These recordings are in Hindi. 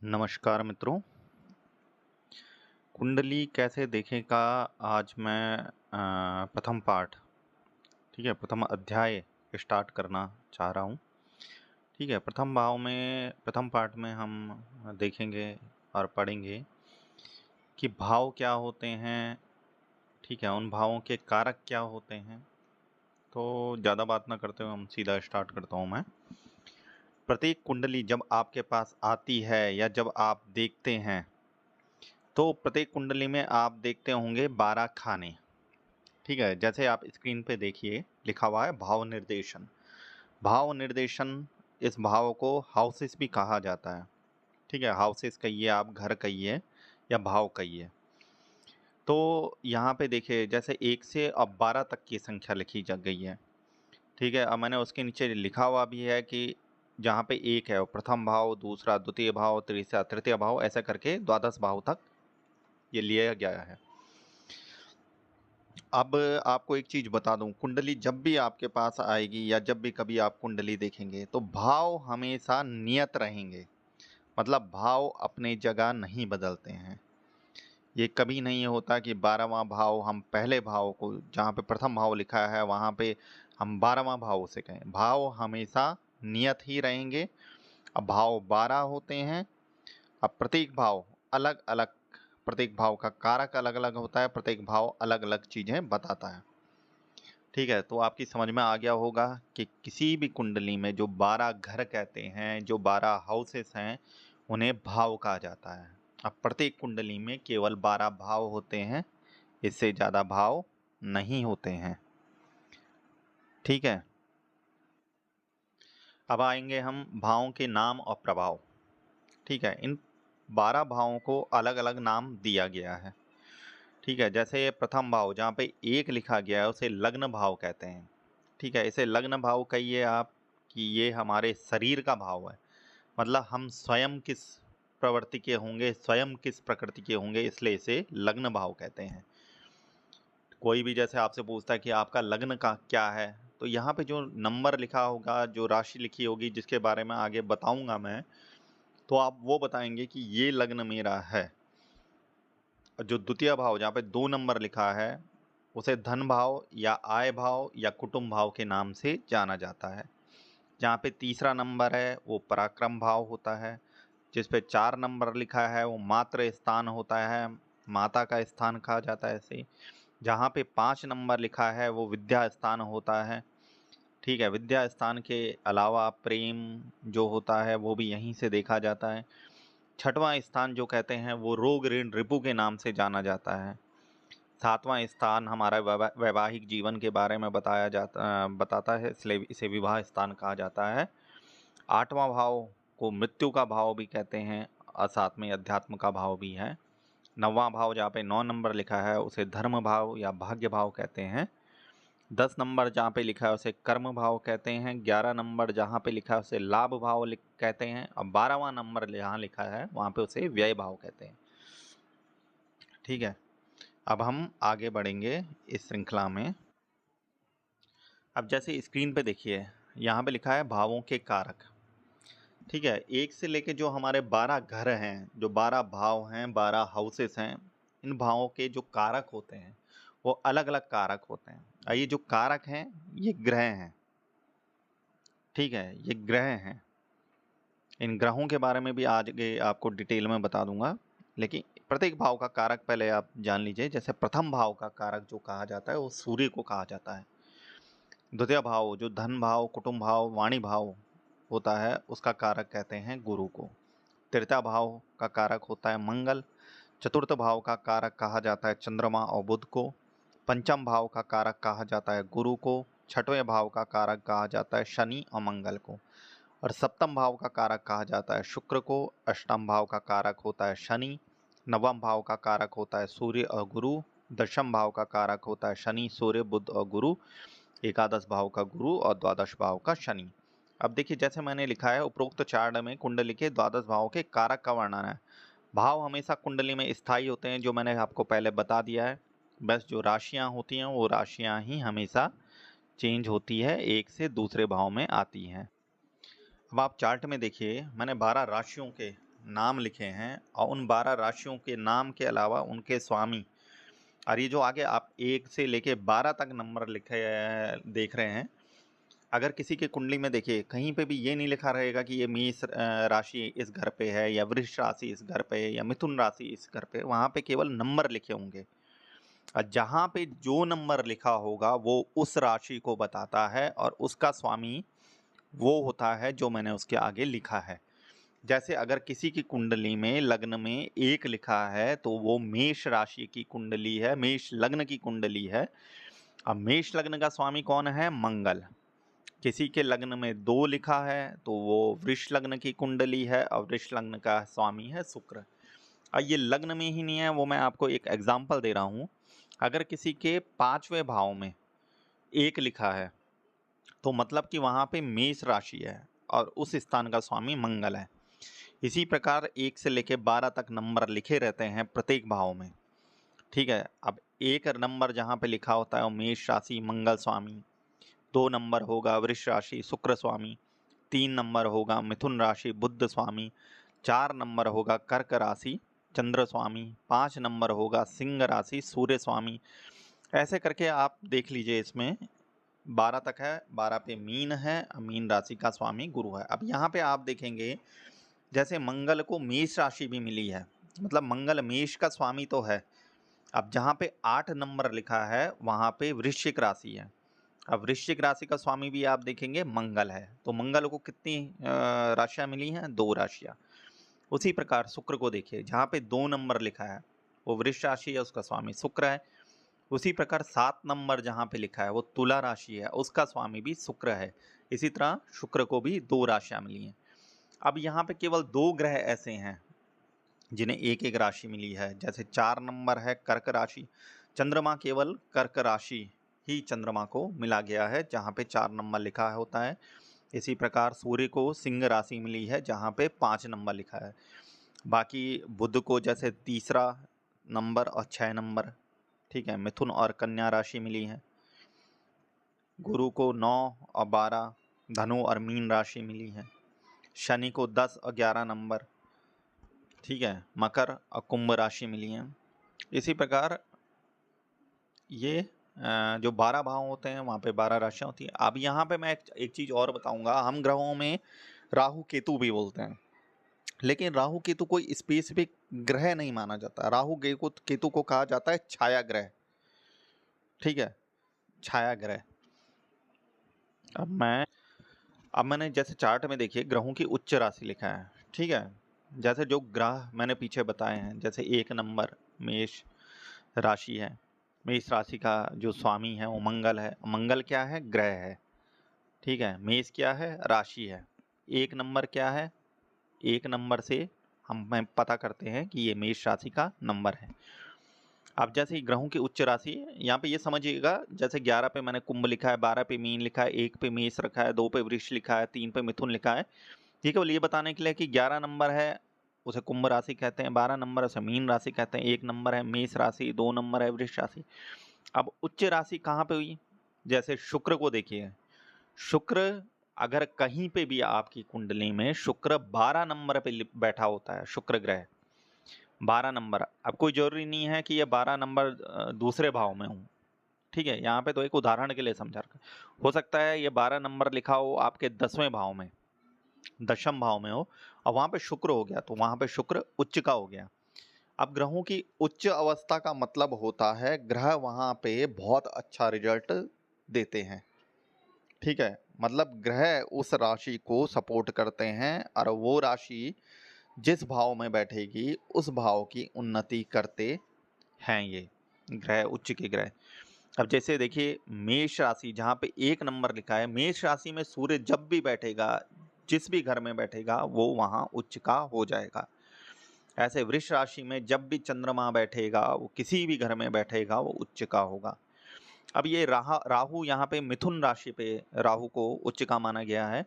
नमस्कार मित्रों। कुंडली कैसे देखें का आज मैं प्रथम पाठ, ठीक है, प्रथम अध्याय स्टार्ट करना चाह रहा हूँ। ठीक है, प्रथम पाठ में हम देखेंगे और पढ़ेंगे कि भाव क्या होते हैं, ठीक है, उन भावों के कारक क्या होते हैं। तो ज़्यादा बात ना करते हुए हम सीधा स्टार्ट करता हूँ मैं। प्रत्येक कुंडली जब आपके पास आती है या जब आप देखते हैं तो प्रत्येक कुंडली में आप देखते होंगे 12 खाने। ठीक है, जैसे आप स्क्रीन पे देखिए लिखा हुआ है भाव निर्देशन। भाव निर्देशन, इस भाव को हाउसेस भी कहा जाता है। ठीक है, हाउसेस कहिए, आप घर कहिए या भाव कहिए। तो यहाँ पे देखिए जैसे 1 से अब 12 तक की संख्या लिखी जा गई है। ठीक है, अब मैंने उसके नीचे लिखा हुआ भी है कि जहाँ पे 1 है वो प्रथम भाव, दूसरा द्वितीय भाव, तीसरा तृतीय भाव, ऐसा करके द्वादश भाव तक ये लिया गया है। अब आपको एक चीज बता दूं, कुंडली जब भी आपके पास आएगी या जब भी कभी आप कुंडली देखेंगे तो भाव हमेशा नियत रहेंगे। मतलब भाव अपने जगह नहीं बदलते हैं। ये कभी नहीं होता कि 12वां भाव हम पहले भाव को, जहाँ पे प्रथम भाव लिखा है वहाँ पे हम 12वां भाव से कहें। भाव हमेशा नियत ही रहेंगे। अब भाव 12 होते हैं। अब प्रत्येक भाव अलग अलग, प्रत्येक भाव का कारक अलग अलग होता है, प्रत्येक भाव अलग अलग चीजें बताता है। ठीक है, तो आपकी समझ में आ गया होगा कि किसी भी कुंडली में जो 12 घर कहते हैं, जो 12 हाउसेस हैं, उन्हें भाव कहा जाता है। अब प्रत्येक कुंडली में केवल 12 भाव होते हैं, इससे ज़्यादा भाव नहीं होते हैं। ठीक है, अब आएंगे हम भावों के नाम और प्रभाव। ठीक है, इन 12 भावों को अलग अलग नाम दिया गया है। ठीक है, जैसे प्रथम भाव जहाँ पे 1 लिखा गया है उसे लग्न भाव कहते हैं। ठीक है, इसे लग्न भाव कहिए आप कि ये हमारे शरीर का भाव है। मतलब हम स्वयं किस प्रवृत्ति के होंगे, स्वयं किस प्रकृति के होंगे, इसलिए इसे लग्न भाव कहते हैं। कोई भी जैसे आपसे पूछता है कि आपका लग्न का क्या है, तो यहाँ पे जो नंबर लिखा होगा, जो राशि लिखी होगी, जिसके बारे में आगे बताऊंगा मैं, तो आप वो बताएंगे कि ये लग्न मेरा है। जो द्वितीय भाव जहाँ पे 2 नंबर लिखा है उसे धन भाव या आय भाव या कुटुंब भाव के नाम से जाना जाता है। जहाँ पे तीसरा नंबर है वो पराक्रम भाव होता है। जिस पे 4 नंबर लिखा है वो मातृ स्थान होता है, माता का स्थान कहा जाता है इसे। जहाँ पे 5 नंबर लिखा है वो विद्या स्थान होता है। ठीक है, विद्या स्थान के अलावा प्रेम जो होता है वो भी यहीं से देखा जाता है। छठवां स्थान जो कहते हैं वो रोग ऋण रिपु के नाम से जाना जाता है। सातवां स्थान हमारा वैवाहिक जीवन के बारे में बताता है, इसलिए इसे विवाह स्थान कहा जाता है। आठवां भाव को मृत्यु का भाव भी कहते हैं और साथ में अध्यात्म का भाव भी है। नौवां भाव जहाँ पे 9 नंबर लिखा है उसे धर्म भाव या भाग्य भाव कहते हैं। 10 नंबर जहाँ पे लिखा है उसे कर्म भाव कहते हैं। 11 नंबर जहाँ पे लिखा है उसे लाभ भाव कहते हैं। और 12वां नंबर जहाँ लिखा है वहाँ पे उसे व्यय भाव कहते हैं। ठीक है, अब हम आगे बढ़ेंगे इस श्रृंखला में। अब जैसे स्क्रीन पे देखिए यहाँ पे लिखा है भावों के कारक। ठीक है, 1 से लेके जो हमारे 12 घर हैं, जो 12 भाव हैं, 12 हाउसेस हैं, इन भावों के जो कारक होते हैं वो अलग अलग कारक होते हैं। और ये जो कारक हैं ये ग्रह हैं। ठीक है, ये ग्रह हैं। इन ग्रहों के बारे में भी आगे आपको डिटेल में बता दूंगा, लेकिन प्रत्येक भाव का कारक पहले आप जान लीजिए। जैसे प्रथम भाव का कारक जो कहा जाता है वो सूर्य को कहा जाता है। द्वितीय भाव जो धन भाव, कुटुंब भाव, वाणी भाव होता है उसका कारक कहते हैं गुरु को। तृतीय भाव का कारक होता है मंगल। चतुर्थ भाव का कारक कहा जाता है चंद्रमा और बुध को। पंचम भाव का कारक कहा जाता है गुरु को। छठवें भाव का कारक कहा जाता है शनि और मंगल को। और सप्तम भाव का कारक कहा जाता है शुक्र को। अष्टम भाव का कारक होता है शनि। नवम भाव का कारक होता है सूर्य और गुरु। दशम भाव का कारक होता है शनि, सूर्य, बुध और गुरु। एकादश भाव का गुरु और द्वादश भाव का शनि। अब देखिए जैसे मैंने लिखा है उपरोक्त चार्ट में कुंडली के द्वादश भाव के कारक का वर्णन है। भाव हमेशा कुंडली में स्थायी होते हैं, जो मैंने आपको पहले बता दिया है। बस जो राशियां होती हैं वो राशियां ही हमेशा चेंज होती है, एक से दूसरे भाव में आती हैं। अब आप चार्ट में देखिए मैंने 12 राशियों के नाम लिखे हैं और उन 12 राशियों के नाम के अलावा उनके स्वामी, और ये जो आगे आप 1 से लेके 12 तक नंबर लिखे देख रहे हैं, अगर किसी के कुंडली में देखिए कहीं पे भी ये नहीं लिखा रहेगा कि ये मेष राशि इस घर पे है, या वृष राशि इस घर पे है, या मिथुन राशि इस घर पे, वहाँ पे केवल नंबर लिखे होंगे। और जहाँ पे जो नंबर लिखा होगा वो उस राशि को बताता है और उसका स्वामी वो होता है जो मैंने उसके आगे लिखा है। जैसे अगर किसी की कुंडली में लग्न में 1 लिखा है तो वो मेष राशि की कुंडली है, मेष लग्न की कुंडली है। अब मेष लग्न का स्वामी कौन है? मंगल। किसी के लग्न में 2 लिखा है तो वो वृष लग्न की कुंडली है और वृष लग्न का स्वामी है शुक्र। और ये लग्न में ही नहीं है, वो मैं आपको एक एग्जाम्पल दे रहा हूँ। अगर किसी के 5वें भाव में 1 लिखा है तो मतलब कि वहाँ पे मेष राशि है और उस स्थान का स्वामी मंगल है। इसी प्रकार 1 से लेके 12 तक नंबर लिखे रहते हैं प्रत्येक भाव में, ठीक है। अब 1 नंबर जहाँ पे लिखा होता है वो मेष राशि मंगल स्वामी, 2 नंबर होगा वृष राशि शुक्र स्वामी, 3 नंबर होगा मिथुन राशि बुध स्वामी, 4 नंबर होगा कर्क राशि चंद्र स्वामी, 5 नंबर होगा सिंह राशि सूर्य स्वामी। ऐसे करके आप देख लीजिए, इसमें 12 तक है, 12 पे मीन है, मीन राशि का स्वामी गुरु है। अब यहाँ पे आप देखेंगे जैसे मंगल को मेष राशि भी मिली है, मतलब मंगल मेष का स्वामी तो है। अब जहाँ पे 8 नंबर लिखा है वहाँ पे वृश्चिक राशि है। अब वृश्चिक राशि का स्वामी भी आप देखेंगे मंगल है, तो मंगल को कितनी राशियाँ मिली हैं? 2 राशियाँ। उसी प्रकार शुक्र को देखिए, जहाँ पे 2 नंबर लिखा है वो वृष राशि है, उसका स्वामी शुक्र है। उसी प्रकार 7 नंबर जहाँ पे लिखा है वो तुला राशि है, उसका स्वामी भी शुक्र है। इसी तरह शुक्र को भी 2 राशियाँ मिली हैं। अब यहाँ पे केवल 2 ग्रह ऐसे हैं जिन्हें एक एक राशि मिली है। जैसे 4 नंबर है कर्क राशि, चंद्रमा केवल कर्क राशि ही चंद्रमा को मिला गया है जहाँ पे 4 नंबर लिखा होता है। इसी प्रकार सूर्य को सिंह राशि मिली है जहाँ पे 5 नंबर लिखा है। बाकी बुध को जैसे तीसरा नंबर और 6 नंबर, ठीक है। मिथुन और कन्या राशि मिली है। गुरु को 9 और 12 धनु और मीन राशि मिली है। शनि को 10 और 11 नंबर, ठीक है। मकर और कुंभ राशि मिली है। इसी प्रकार ये जो 12 भाव होते हैं वहाँ पे 12 राशियाँ होती हैं। अब यहाँ पे मैं एक चीज़ और बताऊँगा। हम ग्रहों में राहु केतु भी बोलते हैं, लेकिन राहु केतु कोई स्पेसिफिक ग्रह नहीं माना जाता। राहु केतु को कहा जाता है छाया ग्रह, ठीक है, छाया ग्रह। अब मैंने जैसे चार्ट में देखिए ग्रहों की उच्च राशि लिखा है, ठीक है। जैसे जो ग्रह मैंने पीछे बताए हैं, जैसे 1 नंबर मेष राशि है, मेष राशि का जो स्वामी है वो मंगल है। मंगल क्या है? ग्रह है, ठीक है। मेष क्या है? राशि है। 1 नंबर क्या है? 1 नंबर से हम पता करते हैं कि ये मेष राशि का नंबर है। अब जैसे ही ग्रहों की उच्च राशि, यहाँ पे ये समझिएगा, जैसे 11 पे मैंने कुंभ लिखा है, 12 पे मीन लिखा है, 1 पे मेष रखा है, 2 पे वृष लिखा है, 3 पे मिथुन लिखा है। ये केवल ये बताने के लिए कि 11 नंबर है उसे कुंभ राशि कहते हैं, 12 नंबर उसे मीन राशि कहते हैं, 1 नंबर है मेष राशि, 2 नंबर है वृष राशि। अब उच्च राशि कहाँ पे हुई? जैसे शुक्र को देखिए, शुक्र अगर कहीं पे भी आपकी कुंडली में शुक्र 12 नंबर पे बैठा होता है, शुक्र ग्रह 12 नंबर, अब कोई जरूरी नहीं है कि ये 12 नंबर दूसरे भाव में हो, ठीक है। यहाँ पे तो एक उदाहरण के लिए समझा रखा। हो सकता है ये 12 नंबर लिखा हो आपके 10वें भाव में, 10म भाव में हो, और वहाँ पे शुक्र हो गया, तो वहाँ पे शुक्र उच्च का हो गया। अब ग्रहों की उच्च अवस्था का मतलब होता है ग्रह वहाँ पे बहुत अच्छा रिजल्ट देते हैं, ठीक है। मतलब ग्रह उस राशि को सपोर्ट करते हैं और वो राशि जिस भाव में बैठेगी उस भाव की उन्नति करते हैं ये ग्रह, उच्च के ग्रह। अब जैसे देखिए मेष राशि जहाँ पे 1 नंबर लिखा है, मेष राशि में सूर्य जब भी बैठेगा, जिस भी घर में बैठेगा वो वहाँ उच्च का हो जाएगा। ऐसे वृष राशि में जब भी चंद्रमा बैठेगा, वो किसी भी घर में बैठेगा वो उच्च का होगा। अब ये राहु यहाँ पे मिथुन राशि पे राहु को उच्च का माना गया है।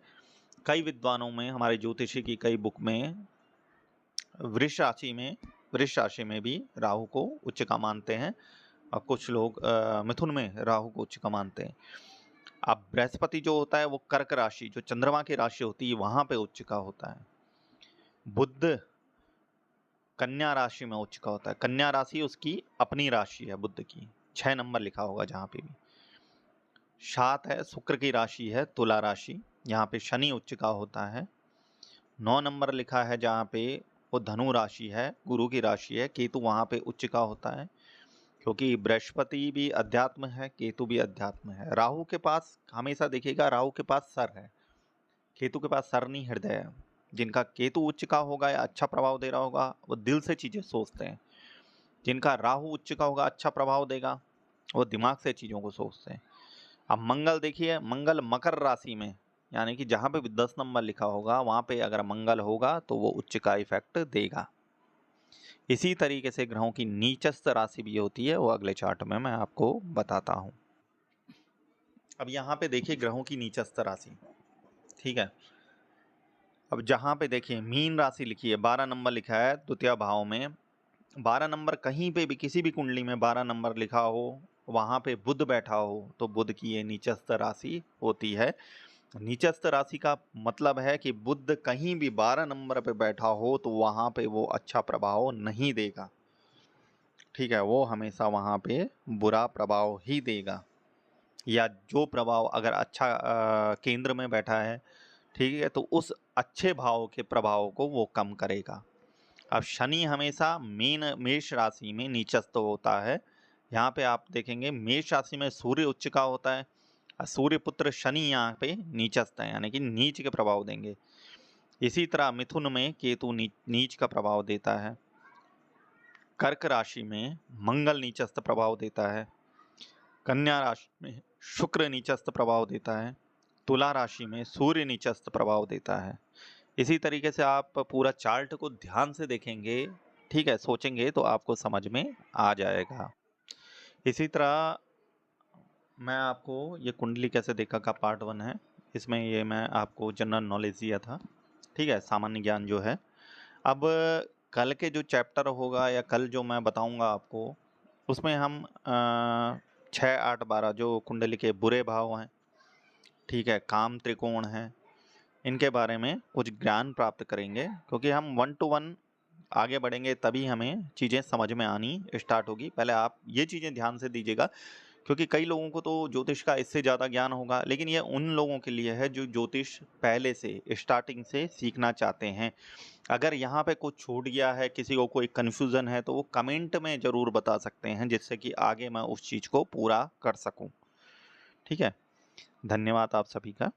कई विद्वानों में, हमारे ज्योतिषी की कई बुक में वृष राशि में भी राहु को उच्च का मानते हैं, और कुछ लोग मिथुन में राहु को उच्च का मानते हैं। अब बृहस्पति जो होता है वो कर्क राशि, जो चंद्रमा की राशि होती है, वहां पे उच्च का होता है। बुध कन्या राशि में उच्च का होता है। कन्या राशि उसकी अपनी राशि है बुध की, 6 नंबर लिखा होगा जहाँ पे भी। 7 है, शुक्र की राशि है तुला राशि, यहाँ पे शनि उच्च का होता है। 9 नंबर लिखा है जहाँ पे वो धनु राशि है, गुरु की राशि है, केतु वहाँ पे उच्च का होता है, क्योंकि बृहस्पति भी अध्यात्म है, केतु भी अध्यात्म है। राहु के पास हमेशा देखिएगा, राहु के पास सर है, केतु के पास सर नहीं हृदय है। जिनका केतु उच्च का होगा या अच्छा प्रभाव दे रहा होगा वो दिल से चीजें सोचते हैं। जिनका राहु उच्च का होगा, अच्छा प्रभाव देगा, वो दिमाग से चीजों को सोचते हैं। अब मंगल देखिए, मंगल मकर राशि में, यानी कि जहां पे भी 10 नंबर लिखा होगा वहां पे अगर मंगल होगा तो वो उच्च का इफेक्ट देगा। इसी तरीके से ग्रहों की नीचस्थ राशि भी होती है, वो अगले चार्ट में मैं आपको बताता हूं। अब यहाँ पे देखिए ग्रहों की नीचस्थ राशि, ठीक है। अब जहां पे देखिए मीन राशि लिखी है, 12 नंबर लिखा है द्वितीय भाव में। 12 नंबर कहीं पे भी किसी भी कुंडली में 12 नंबर लिखा हो, वहां पे बुध बैठा हो, तो बुध की ये नीचस्थ राशि होती है। नीचस्थ राशि का मतलब है कि बुध कहीं भी 12 नंबर पे बैठा हो तो वहां पे वो अच्छा प्रभाव नहीं देगा, ठीक है। वो हमेशा वहां पे बुरा प्रभाव ही देगा, या जो प्रभाव अगर अच्छा केंद्र में बैठा है, ठीक है, तो उस अच्छे भाव के प्रभाव को वो कम करेगा। अब शनि हमेशा मेष राशि में नीचस्थ होता है। यहाँ पे आप देखेंगे मेष राशि में सूर्य उच्च का होता है, और सूर्य पुत्र शनि यहाँ पे नीचस्थ है, यानी कि नीच के प्रभाव देंगे। इसी तरह मिथुन में केतु नीच का प्रभाव देता है। कर्क राशि में मंगल नीचस्थ प्रभाव देता है। कन्या राशि में शुक्र नीचस्थ प्रभाव देता है। तुला राशि में सूर्य नीचस्थ प्रभाव देता है। इसी तरीके से आप पूरा चार्ट को ध्यान से देखेंगे, ठीक है, सोचेंगे तो आपको समझ में आ जाएगा। इसी तरह मैं आपको ये कुंडली कैसे देखा का पार्ट 1 है, इसमें ये मैं आपको जनरल नॉलेज दिया था, ठीक है, सामान्य ज्ञान जो है। अब कल के जो चैप्टर होगा या कल जो मैं बताऊंगा आपको, उसमें हम 6, 8, 12 जो कुंडली के बुरे भाव हैं, ठीक है, काम त्रिकोण हैं, इनके बारे में कुछ ज्ञान प्राप्त करेंगे, क्योंकि हम 1 to 1 आगे बढ़ेंगे तभी हमें चीज़ें समझ में आनी स्टार्ट होगी। पहले आप ये चीज़ें ध्यान से दीजिएगा, क्योंकि कई लोगों को तो ज्योतिष का इससे ज़्यादा ज्ञान होगा, लेकिन ये उन लोगों के लिए है जो ज्योतिष पहले से स्टार्टिंग से सीखना चाहते हैं। अगर यहाँ पे कुछ छूट गया है, किसी को कोई कन्फ्यूज़न है, तो वो कमेंट में ज़रूर बता सकते हैं, जिससे कि आगे मैं उस चीज़ को पूरा कर सकूँ, ठीक है। धन्यवाद आप सभी का।